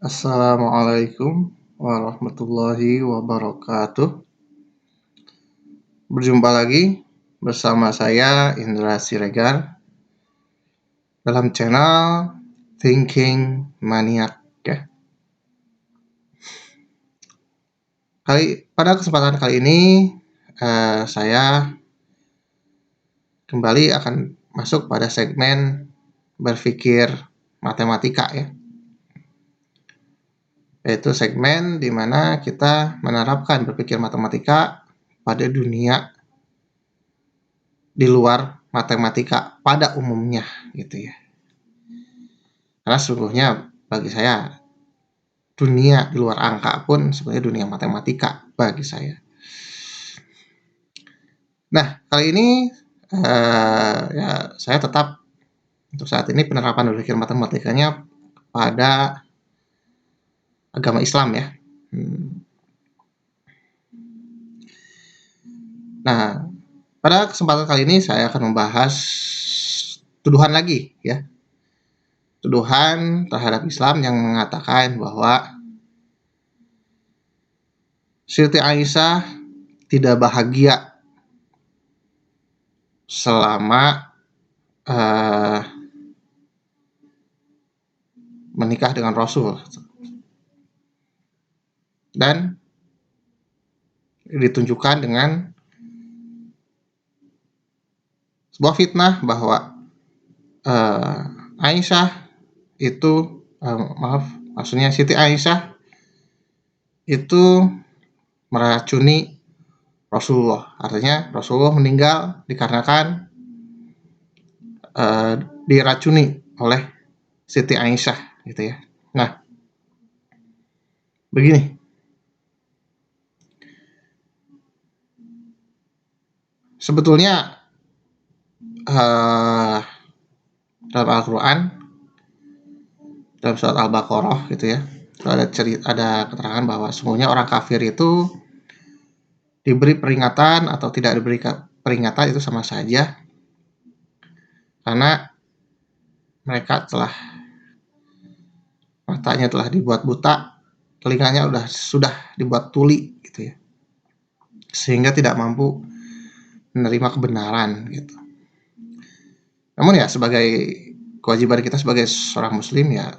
Assalamualaikum warahmatullahi wabarakatuh. Berjumpa lagi bersama saya Indra Siregar dalam channel Thinking Maniac ya. Pada kesempatan kali ini saya kembali akan masuk pada segmen berpikir matematika ya. Yaitu segmen di mana kita menerapkan berpikir matematika pada dunia di luar matematika pada umumnya gitu ya. Karena sesungguhnya bagi saya dunia di luar angka pun sebenarnya dunia matematika bagi saya. Nah, kali ini saya tetap untuk saat ini penerapan berpikir matematikanya pada agama Islam ya. Nah, pada kesempatan kali ini saya akan membahas tuduhan lagi ya. Tuduhan terhadap Islam yang mengatakan bahwa Siti Aisyah tidak bahagia selama menikah dengan Rasul, dan ditunjukkan dengan sebuah fitnah bahwa Aisyah itu maksudnya Siti Aisyah itu meracuni Rasulullah. Artinya Rasulullah meninggal dikarenakan diracuni oleh Siti Aisyah gitu ya. Nah, begini. Sebetulnya dalam Al-Quran, dalam surat Al-Baqarah gitu ya, ada keterangan bahwa sesungguhnya orang kafir itu diberi peringatan atau tidak diberi peringatan itu sama saja, karena mereka matanya telah dibuat buta, telinganya sudah dibuat tuli gitu ya, sehingga tidak mampu menerima kebenaran gitu. Namun ya sebagai kewajiban kita sebagai seorang muslim ya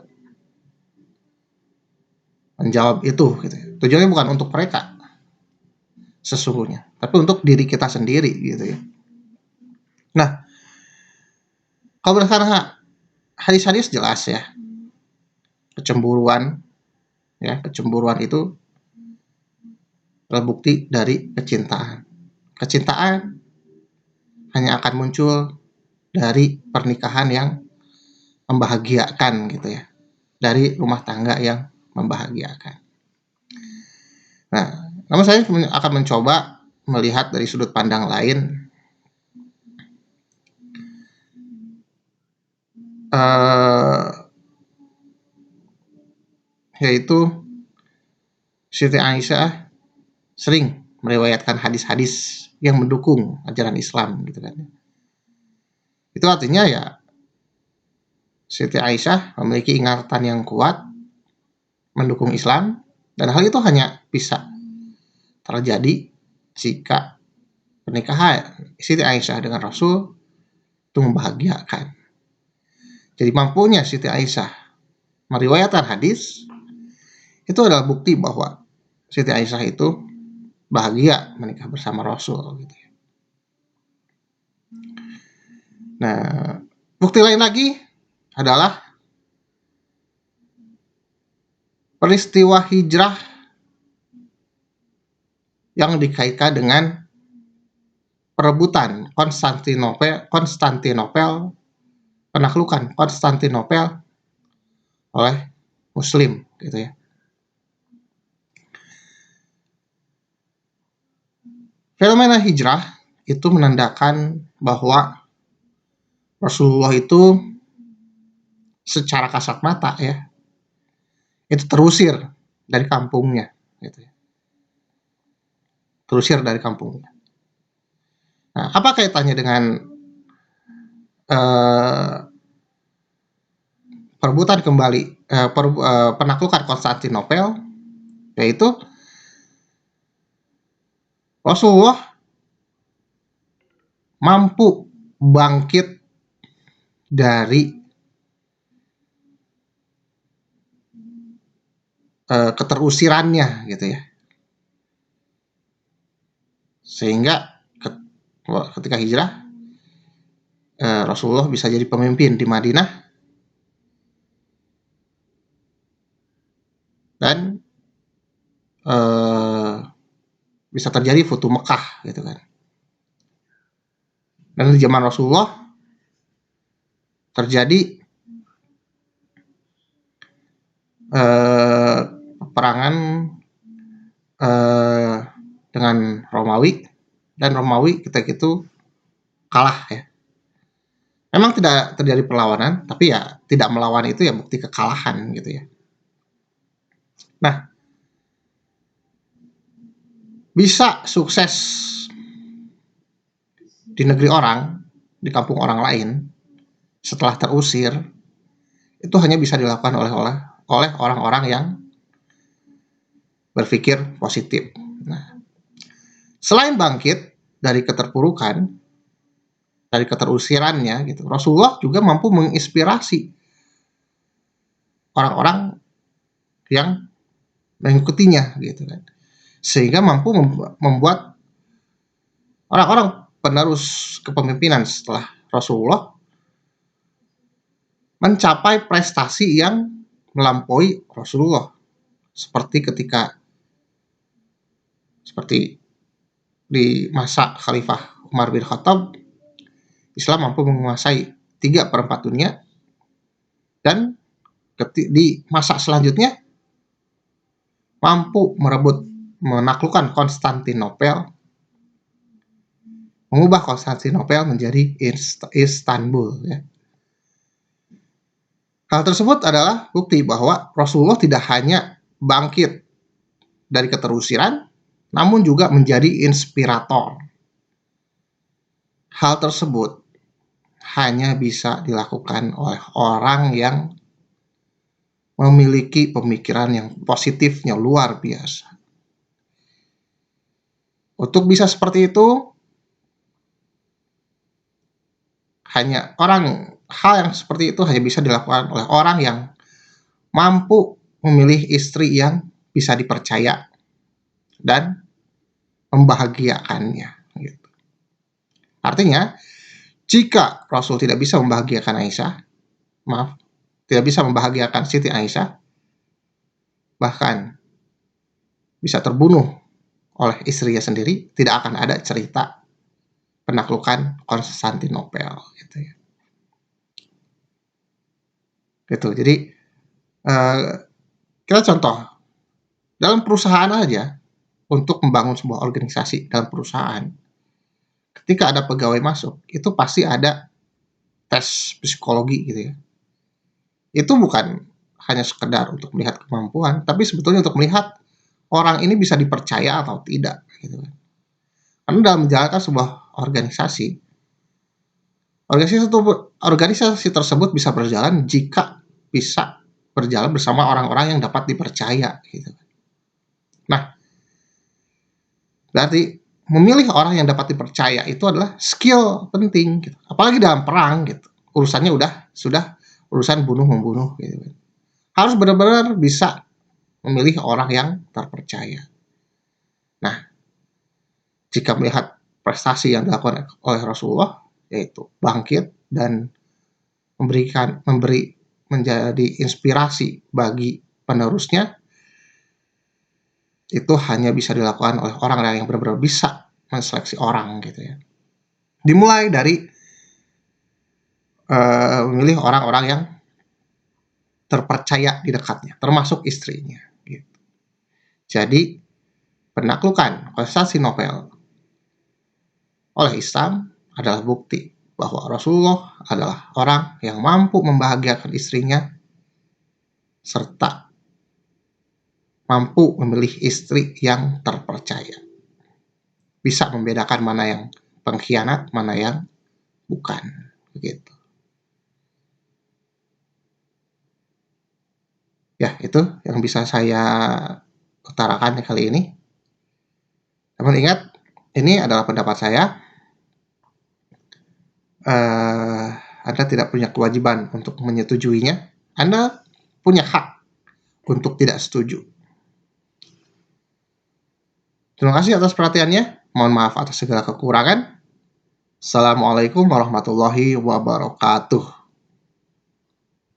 menjawab itu gitu. Tujuannya bukan untuk mereka sesungguhnya, tapi untuk diri kita sendiri gitu ya. Nah, kalau berdasarkan hadis-hadis jelas ya, kecemburuan itu adalah bukti dari kecintaan. Kecintaan hanya akan muncul dari pernikahan yang membahagiakan gitu ya, dari rumah tangga yang membahagiakan. Nah, namun saya akan mencoba melihat dari sudut pandang lain, yaitu Siti Aisyah sering meriwayatkan hadis-hadis yang mendukung ajaran Islam gitu kan. Itu artinya ya Siti Aisyah memiliki ingatan yang kuat mendukung Islam, dan hal itu hanya bisa terjadi jika pernikahan Siti Aisyah dengan Rasul itu membahagiakan. Jadi mampunya Siti Aisyah meriwayatkan hadis itu adalah bukti bahwa Siti Aisyah itu bahagia menikah bersama Rasul gitu. Nah, bukti lain lagi adalah peristiwa hijrah yang dikaitkan dengan perebutan Konstantinopel, penaklukan Konstantinopel oleh Muslim gitu ya. Fenomena hijrah itu menandakan bahwa Rasulullah itu secara kasat mata ya, itu terusir dari kampungnya gitu ya. Terusir dari kampungnya. Nah, apa kaitannya dengan perebutan kembali penaklukan Konstantinopel, yaitu Rasulullah mampu bangkit dari keterusirannya gitu ya. Sehingga ketika hijrah Rasulullah bisa jadi pemimpin di Madinah dan bisa terjadi Futu Mekah gitu kan. Dan di zaman Rasulullah terjadi peperangan dengan Romawi, dan Romawi ketika itu kalah ya. Memang tidak terjadi perlawanan, tapi ya tidak melawan itu ya bukti kekalahan gitu ya. Nah, bisa sukses di negeri orang, di kampung orang lain, setelah terusir, itu hanya bisa dilakukan oleh orang-orang yang berpikir positif. Nah, selain bangkit dari keterpurukan, dari keterusirannya gitu, Rasulullah juga mampu menginspirasi orang-orang yang mengikutinya gitu kan, sehingga mampu membuat orang-orang penerus kepemimpinan setelah Rasulullah mencapai prestasi yang melampaui Rasulullah, seperti di masa Khalifah Umar bin Khattab, Islam mampu menguasai 3/4 dunia, dan di masa selanjutnya mampu menaklukkan Konstantinopel, mengubah Konstantinopel menjadi Istanbul ya. Hal tersebut adalah bukti bahwa Rasulullah tidak hanya bangkit dari keterusiran, namun juga menjadi inspirator. Hal tersebut hanya bisa dilakukan oleh orang yang memiliki pemikiran yang positifnya luar biasa. Untuk bisa seperti itu, hal yang seperti itu hanya bisa dilakukan oleh orang yang mampu memilih istri yang bisa dipercaya dan membahagiakannya. Gitu. Artinya, jika Rasul tidak bisa membahagiakan tidak bisa membahagiakan Siti Aisyah, bahkan bisa terbunuh oleh istrinya sendiri, tidak akan ada cerita penaklukan Konstantinopel gitu ya. Gitu. Jadi kita contoh dalam perusahaan aja, untuk membangun sebuah organisasi dalam perusahaan, ketika ada pegawai masuk, itu pasti ada tes psikologi gitu ya. Itu bukan hanya sekedar untuk melihat kemampuan, tapi sebetulnya untuk melihat orang ini bisa dipercaya atau tidak gitu kan. Karena dalam menjalankan sebuah organisasi tersebut bisa berjalan jika bisa berjalan bersama orang-orang yang dapat dipercaya gitu. Nah, berarti memilih orang yang dapat dipercaya itu adalah skill penting gitu. Apalagi dalam perang gitu. Urusannya sudah urusan bunuh-membunuh gitu kan. Harus benar-benar bisa memilih orang yang terpercaya. Nah, jika melihat prestasi yang dilakukan oleh Rasulullah, yaitu bangkit dan menjadi inspirasi bagi penerusnya, itu hanya bisa dilakukan oleh orang yang benar-benar bisa menseleksi orang gitu ya. Dimulai dari memilih orang-orang yang terpercaya di dekatnya, termasuk istrinya. Gitu. Jadi penaklukan Konstantinopel oleh Islam adalah bukti bahwa Rasulullah adalah orang yang mampu membahagiakan istrinya serta mampu memilih istri yang terpercaya. Bisa membedakan mana yang pengkhianat, mana yang bukan. Begitu. itu yang bisa saya utarakan kali ini. Namun ingat, ini adalah pendapat saya. Anda tidak punya kewajiban untuk menyetujuinya. Anda punya hak untuk tidak setuju. Terima kasih atas perhatiannya. Mohon maaf atas segala kekurangan. Assalamualaikum warahmatullahi wabarakatuh.